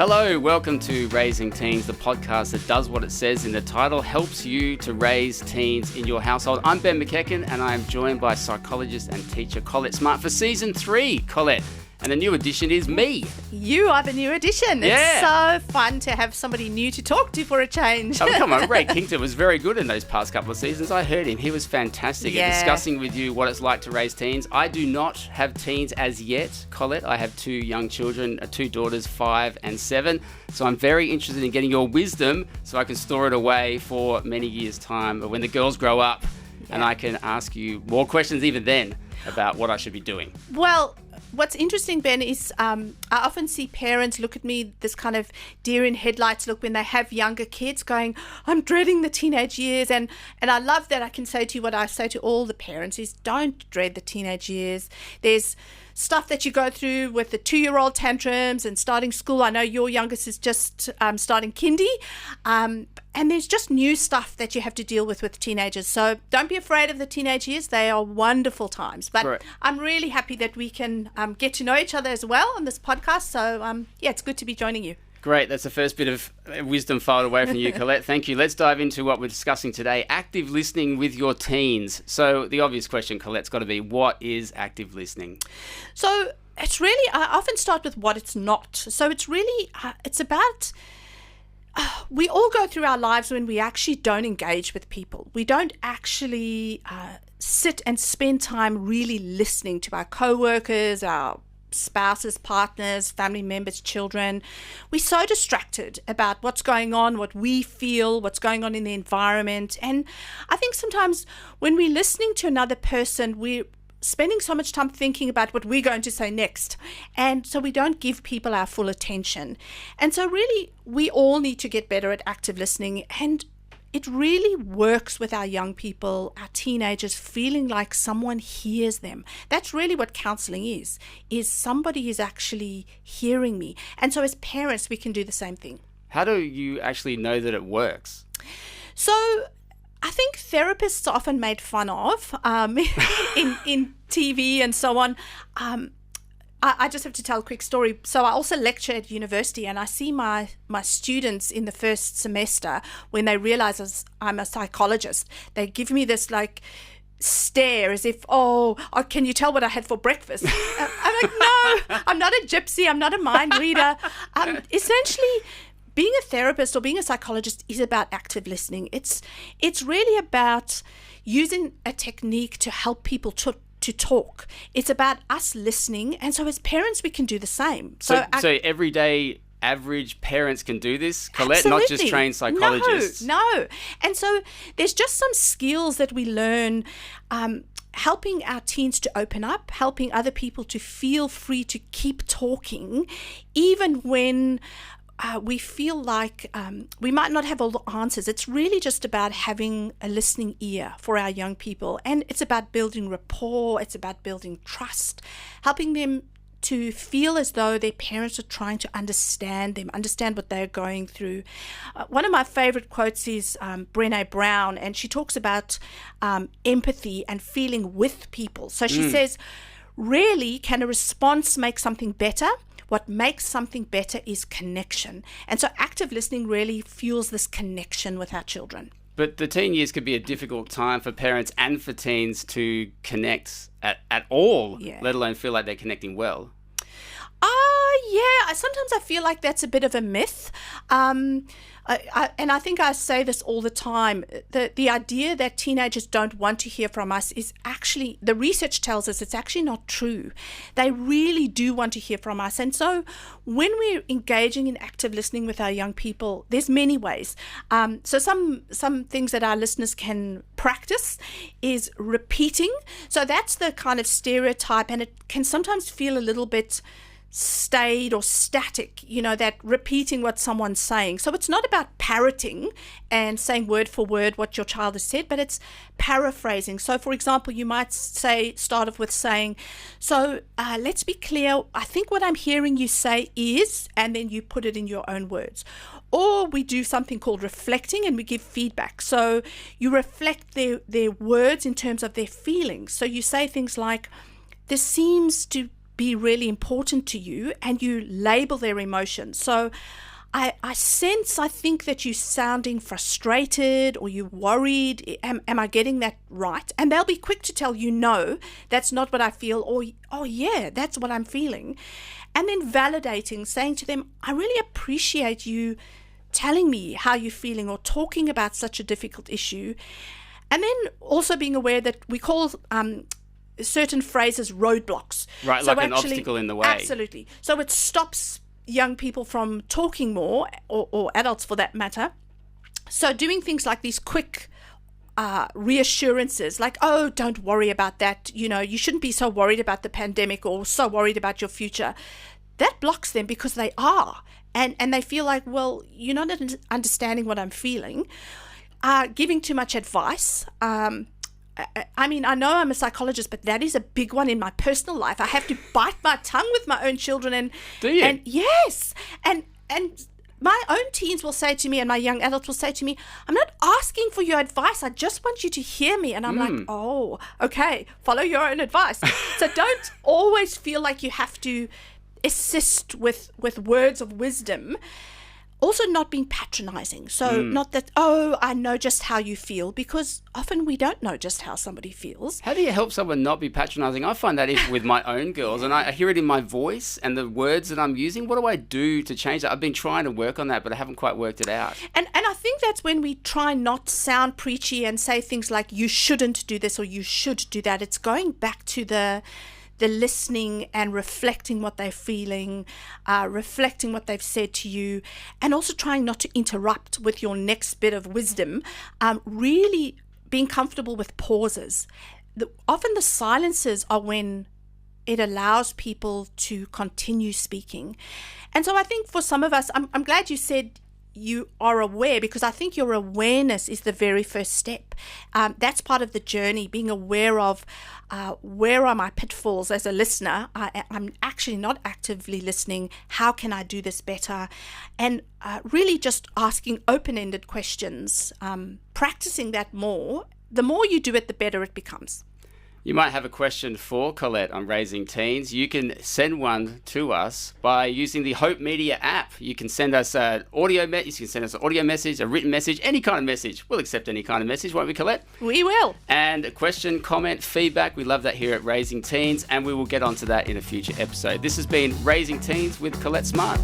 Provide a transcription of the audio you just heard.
Hello, welcome to Raising Teens, the podcast that does what it says in the title, helps you to raise teens in your household. I'm Ben McEachern, and I am joined by psychologist and teacher Colette Smart for Season 3. Colette, and the new addition is me. You are the new addition. Yeah. It's so fun to have somebody new to talk to for a change. Oh, come on. Ray Kington was very good in those past couple of seasons. I heard him. He was fantastic at discussing with you what it's like to raise teens. I do not have teens as yet, Colette. I have two young children, two daughters, 5 and 7. So I'm very interested in getting your wisdom so I can store it away for many years' time when the girls grow up and I can ask you more questions even then about what I should be doing. Well, what's interesting, Ben, is I often see parents look at me, this kind of deer in headlights look when they have younger kids going, I'm dreading the teenage years. And I love that I can say to you what I say to all the parents is don't dread the teenage years. There's stuff that you go through with the 2-year-old tantrums and starting school. I know your youngest is just starting kindy. And there's just new stuff that you have to deal with teenagers. So don't be afraid of the teenage years. They are wonderful times. But Correct. I'm really happy that we can get to know each other as well on this podcast. So, it's good to be joining you. Great. That's the first bit of wisdom filed away from you, Colette. Thank you. Let's dive into what we're discussing today, active listening with your teens. So the obvious question, Colette's got to be, what is active listening? So it's really, I often start with what it's not. So it's really, it's about... we all go through our lives when we actually don't engage with people. We don't actually sit and spend time really listening to our co-workers, our spouses, partners, family members, children. We're so distracted about what's going on, what we feel, what's going on in the environment. And I think sometimes when we're listening to another person, we're spending so much time thinking about what we're going to say next. And so we don't give people our full attention. And so really, we all need to get better at active listening. And it really works with our young people, our teenagers, feeling like someone hears them. That's really what counseling is somebody is actually hearing me. And so as parents, we can do the same thing. How do you actually know that it works? So I think therapists are often made fun of in TV and so on. I just have to tell a quick story. So I also lecture at university, and I see my students in the first semester when they realize I'm a psychologist. They give me this stare as if, oh, can you tell what I had for breakfast? I'm like, no, I'm not a gypsy. I'm not a mind reader. Essentially, being a therapist or being a psychologist is about active listening. It's really about using a technique to help people to talk. It's about us listening. And so as parents, we can do the same. So everyday average parents can do this, Colette, absolutely. not just trained psychologists. No. And so there's just some skills that we learn, helping our teens to open up, helping other people to feel free to keep talking, even when we feel like we might not have all the answers. It's really just about having a listening ear for our young people. And it's about building rapport. It's about building trust, helping them to feel as though their parents are trying to understand them, understand what they're going through. One of my favorite quotes is Brené Brown, and she talks about empathy and feeling with people. So she says, rarely can a response make something better. What makes something better is connection. And so active listening really fuels this connection with our children. But the teen years could be a difficult time for parents and for teens to connect at all, let alone feel like they're connecting well. Sometimes I feel like that's a bit of a myth. And I think I say this all the time. The idea that teenagers don't want to hear from us is actually, the research tells us it's actually not true. They really do want to hear from us. And so when we're engaging in active listening with our young people, there's many ways. So some things that our listeners can practice is repeating. So that's the kind of stereotype, and it can sometimes feel a little bit staid or static, that repeating what someone's saying. So it's not about parroting and saying word for word what your child has said, but it's paraphrasing. So for example, you might start off with saying, so let's be clear, I think what I'm hearing you say is, and then you put it in your own words. Or we do something called reflecting, and we give feedback. So you reflect their words in terms of their feelings. So you say things like, there seems to be really important to you, and you label their emotions. So I think that you're sounding frustrated or you're worried. Am I getting that right? And they'll be quick to tell you, no, that's not what I feel, or, oh yeah, that's what I'm feeling. And then validating, saying to them, I really appreciate you telling me how you're feeling or talking about such a difficult issue. And then also being aware that we call certain phrases roadblocks. Right, so like an obstacle in the way. Absolutely. So it stops young people from talking more, or adults for that matter. So doing things like these quick reassurances, like, oh, don't worry about that. You shouldn't be so worried about the pandemic or so worried about your future. That blocks them because they are. And they feel like, well, you're not understanding what I'm feeling. Giving too much advice. I mean, I know I'm a psychologist, but that is a big one in my personal life. I have to bite my tongue with my own children. Do you? And yes. And my own teens will say to me, and my young adults will say to me, I'm not asking for your advice. I just want you to hear me. And I'm like, oh, okay, follow your own advice. So don't always feel like you have to assist with words of wisdom. Also not being patronizing. So not that, oh, I know just how you feel, because often we don't know just how somebody feels. How do you help someone not be patronizing? I find that even with my own girls, and I hear it in my voice and the words that I'm using. What do I do to change that? I've been trying to work on that, but I haven't quite worked it out. And I think that's when we try not sound preachy and say things like, you shouldn't do this or you should do that. It's going back to the listening and reflecting what they're feeling, reflecting what they've said to you, and also trying not to interrupt with your next bit of wisdom, really being comfortable with pauses. Often the silences are when it allows people to continue speaking. And so I think for some of us, I'm glad you said you are aware, because I think your awareness is the very first step. That's part of the journey, being aware of where are my pitfalls as a listener. I'm actually not actively listening. How can I do this better? And really just asking open-ended questions, practicing that more. The more you do it, the better it becomes. You might have a question for Colette on Raising Teens. You can send one to us by using the Hope Media app. You can send us an audio message, a written message, any kind of message. We'll accept any kind of message, won't we, Colette? We will. And a question, comment, feedback. We love that here at Raising Teens, and we will get onto that in a future episode. This has been Raising Teens with Colette Smart.